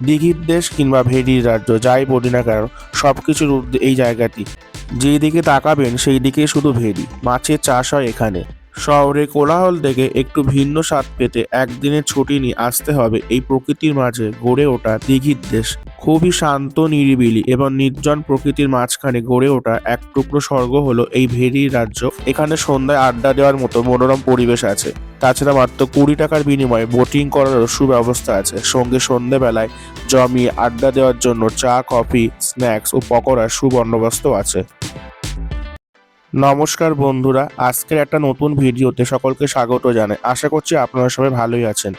দিঘির দেশ কিংবা ভেড়ির রাজ্য যাই বলি না কেন, সবকিছুর ঊর্ধ্বে এই জায়গাটি। যেই দিকে তাকাবেন সেই দিকে শুধু ভেড়ি, মাছের চাষ হয় এখানে। শহরে কোলাহল থেকে একটু ভিন্ন স্বাদ পেতে একদিনের ছুটি নিয়ে আসতে হবে এই প্রকৃতির মাঝে গড়ে ওঠা দিঘির দেশ। খুবই শান্ত, নিরিবিলি এবং নির্জন প্রকৃতির মাঝখানে গড়ে ওঠা এক টুকরো স্বর্গ হলো এই ভেড়ির রাজ্য। এখানে সন্ধ্যায় আড্ডা দেওয়ার মতো মনোরম পরিবেশ আছে। তাছাড়া মাত্র 20 টাকার বিনিময়ে বোটিং করারও সুব্যবস্থা আছে। সঙ্গে সন্ধ্যেবেলায় জমিয়ে আড্ডা দেওয়ার জন্য চা, কফি, স্ন্যাক্স ও পকোড়ার সুবন্দোবস্ত আছে। নমস্কার বন্ধুরা, আজকের একটা নতুন ভিডিওতে সকলকে স্বাগত জানাই। আশা করছি আপনারা সবাই ভালোই আছেন।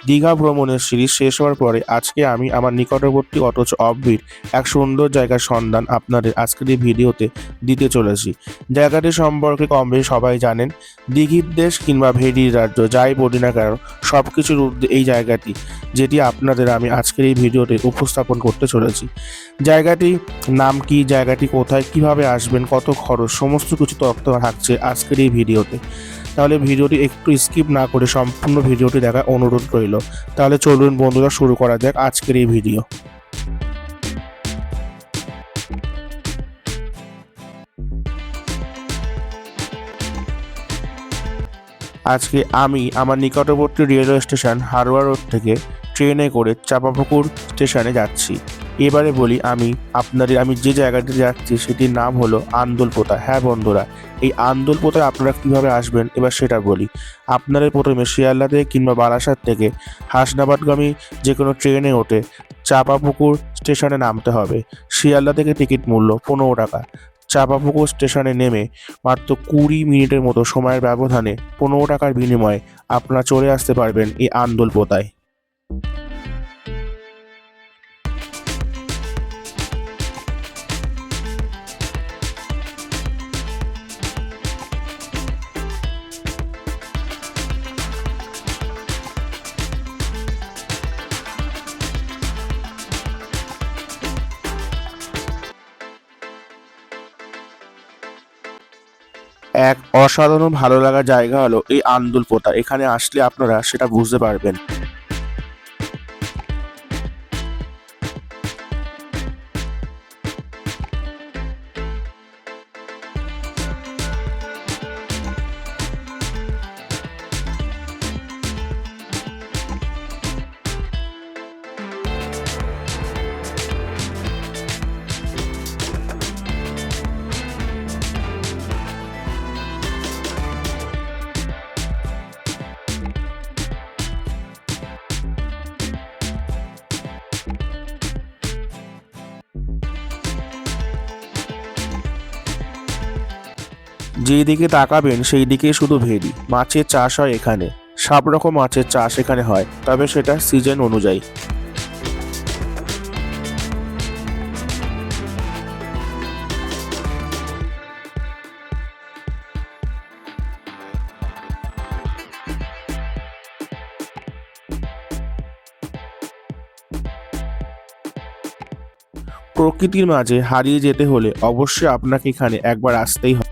দীঘা ভ্রমণের সিরিজ শেষ হওয়ার পরে আজকে আমি আমার নিকটবর্তী অথচ অফবিট এক সুন্দর জায়গার সন্ধান আপনাদের আজকের এই ভিডিওতে দিতে চলেছি। জায়গাটি সম্পর্কে কম বেশি সবাই জানেন। দিঘির দেশ কিংবা ভেড়ির রাজ্য যাই বলি না কেন, সব কিছুর ঊর্ধ্বে এই জায়গাটি, যেটি আপনাদের আমি আজকের এই ভিডিওতে উপস্থাপন করতে চলেছি। জায়গাটি নাম কি, জায়গাটি কোথায়, কিভাবে আসবেন, কত খরচ, সমস্ত কিছু তথ্য থাকছে আজকের এই ভিডিওতে। তাহলে ভিডিওটি একটু স্কিপ না করে সম্পূর্ণ ভিডিওটি দেখার অনুরোধ রইল। তাহলে চলুন বন্ধুরা, শুরু করা যাক আজকের এই ভিডিও। আজকে আমি আমার নিকটবর্তী রেলওয়ে স্টেশন হারোয়া রোড থেকে ট্রেনে করে চাঁপাপুকুর স্টেশনে যাচ্ছি। এবারে বলি আমি যে জায়গাটি যাচ্ছি সেটির নাম হলো আন্দুলপোতা। হ্যাঁ বন্ধুরা, এই আন্দুলপোতায় আপনারা কিভাবে আসবেন এবার সেটা বলি। আপনাদের প্রথমে শিয়ালদা থেকে কিংবা বারাসাত থেকে হাসনাবাদগামী যে কোনো ট্রেনে ওঠে চাঁপাপুকুর স্টেশনে নামতে হবে। শিয়ালদা থেকে টিকিট মূল্য 15 টাকা। চাঁপাপুকুর স্টেশনে নেমে মাত্র 20 মিনিটের মতো সময়ের ব্যবধানে 15 টাকার বিনিময়ে আপনারা চলে আসতে পারবেন এই আন্দুলপোতায়। এক অসাধারণ ভালো লাগার জায়গা হলো এই আন্দুলপোতা। এখানে আসলে আপনারা সেটা বুঝতে পারবেন। যেই দিকে তাকাবেন সেই দিকে শুধু ভেড়ি, মাছের চাষ হয় এখানে। সব রকম মাছের চাষ এখানে হয়, তবে সেটা সিজন অনুযায়ী। প্রকৃতির মাঝে হারিয়ে যেতে হলে অবশ্যই আপনাকে এখানে একবার আসতেই হবে।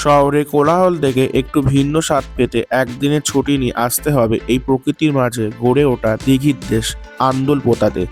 শহরে কোলাহল থেকে একটু ভিন্ন স্বাদ পেতে একদিনের ছুটি নিয়ে আসতে হবে এই প্রকৃতির মাঝে গড়ে ওঠা দিঘির দেশ আন্দুলপোতাতে।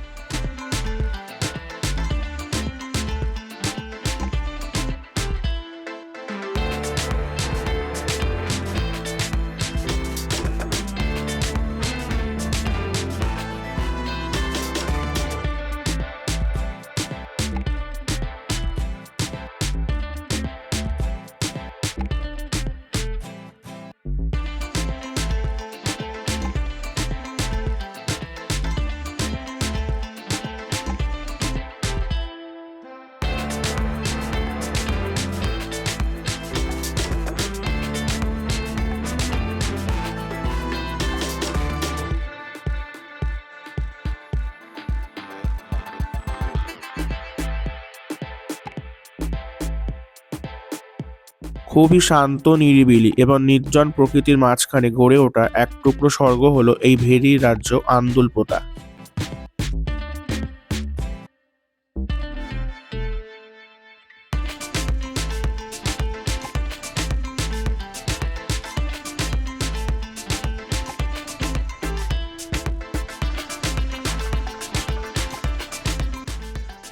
খুবই শান্ত, নিরিবিলি এবং নির্জন প্রকৃতির মাঝখানে গড়ে ওঠা এক টুকরো স্বর্গ হলো এই ভেরির রাজ্য আন্দুলপোতা।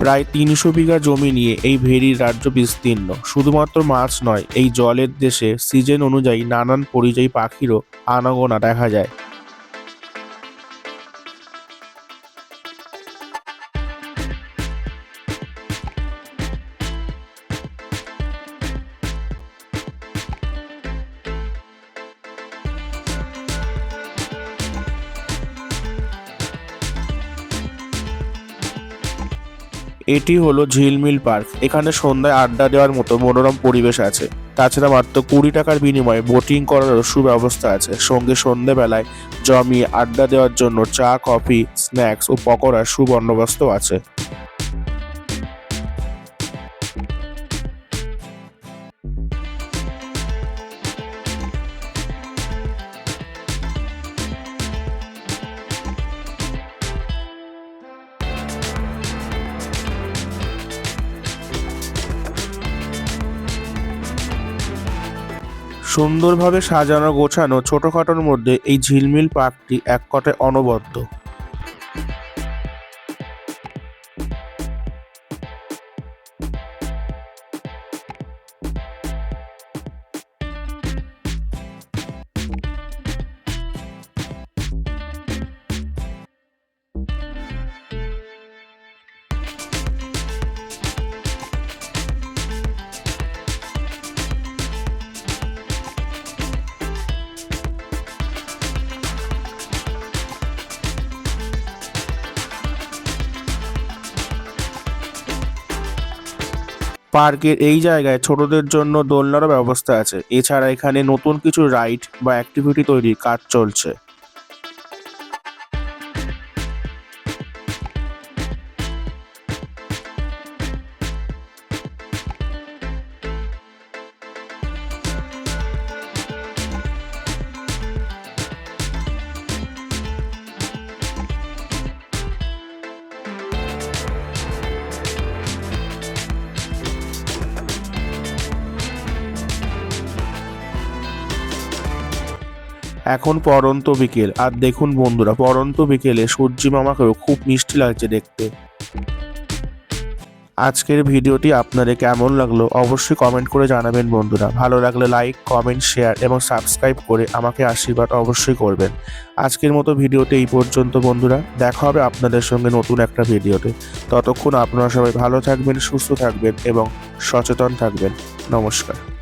প্রায় ৩০০ বিঘা জমি নিয়ে এই ভেরির রাজ্য বিস্তীর্ণ। শুধুমাত্র মাছ নয়, এই জলের দেশে সিজন অনুযায়ী নানান পরিযায়ী পাখিরও আনাগোনা দেখা যায়। এটি হলো ঝিলমিল পার্ক। এখানে সন্ধ্যায় আড্ডা দেওয়ার মতো মনোরম পরিবেশ আছে। তাছাড়া মাত্র ২০ টাকার বিনিময়ে বোটিং করারও সুব্যবস্থা আছে। সঙ্গে সন্ধ্যেবেলায় জমিয়ে আড্ডা দেওয়ার জন্য চা, কফি, স্ন্যাক্স ও পকোড়ার সুবন্দোবস্ত আছে। সুন্দরভাবে সাজানো গোছানো ছোটখাটোর মধ্যে এই ঝিলমিল পার্কটি এক কথায় অনবদ্য। পার্কের এই জায়গায় ছোটদের জন্য দোলনারও ব্যবস্থা আছে। এছাড়া এখানে নতুন কিছু রাইড বা অ্যাক্টিভিটি তৈরির কাজ চলছে। এখন পড়ন্ত বিকেল, আর দেখুন বন্ধুরা, পড়ন্ত বিকেলে সূর্যি মামাকেও খুব মিষ্টি লাগছে দেখতে। আজকের ভিডিওটি আপনাদের কেমন লাগলো অবশ্যই কমেন্ট করে জানাবেন বন্ধুরা। ভালো লাগলে লাইক, কমেন্ট, শেয়ার এবং সাবস্ক্রাইব করে আমাকে আশীর্বাদ অবশ্যই করবেন। আজকের মতো ভিডিওতে এই পর্যন্ত বন্ধুরা। দেখা হবে আপনাদের সঙ্গে নতুন একটা ভিডিওতে। ততক্ষণ আপনারা সবাই ভালো থাকবেন, সুস্থ থাকবেন এবং সচেতন থাকবেন। নমস্কার।